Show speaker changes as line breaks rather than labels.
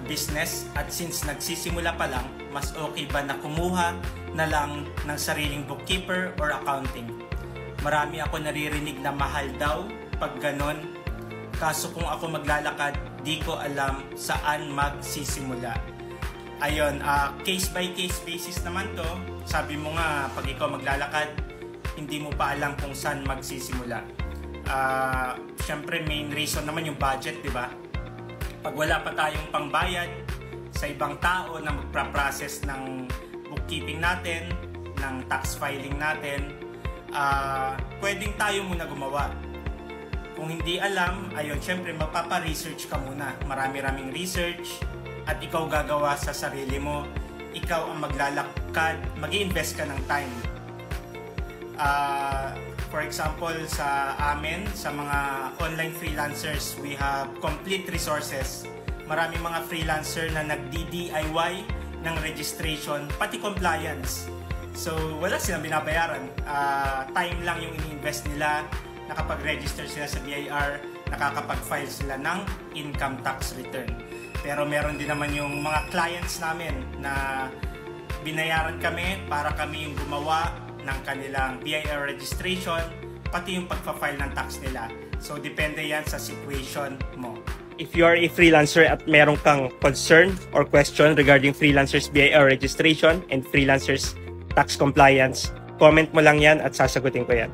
business at since nagsisimula pa lang, mas okay ba na kumuha na lang ng sariling bookkeeper or accounting? Marami ako naririnig na mahal daw pag ganon. Kaso kung ako maglalakad, di ko alam saan magsisimula. Ayun, case by case basis naman to. Sabi mo nga, pag ikaw maglalakad, hindi mo pa alam kung saan magsisimula. Syempre main reason naman yung budget, di ba? Pag wala pa tayong pangbayad sa ibang tao na magpa-process ng bookkeeping natin, ng tax filing natin, pwedeng tayo muna gumawa. Kung hindi alam, ayun, syempre mapapa-research ka muna. Marami-raming research at ikaw gagawa sa sarili mo. Ikaw ang maglalakad, mag-i-invest ka ng time. For example, sa amin, sa mga online freelancers, we have complete resources. Maraming mga freelancer na nag-DIY ng registration, pati compliance. So, wala silang binabayaran. Time lang yung ini-invest nila. Nakapag-register sila sa BIR, nakakapag-file sila ng income tax return. Pero meron din naman yung mga clients namin na binayaran kami para kami yung gumawa ng kanilang BIR registration, pati yung pagpa-file ng tax nila. So, depende yan sa situation mo. If you are a freelancer at meron kang concern or question regarding freelancers BIR registration and freelancers tax compliance, comment mo lang yan at sasagutin ko yan.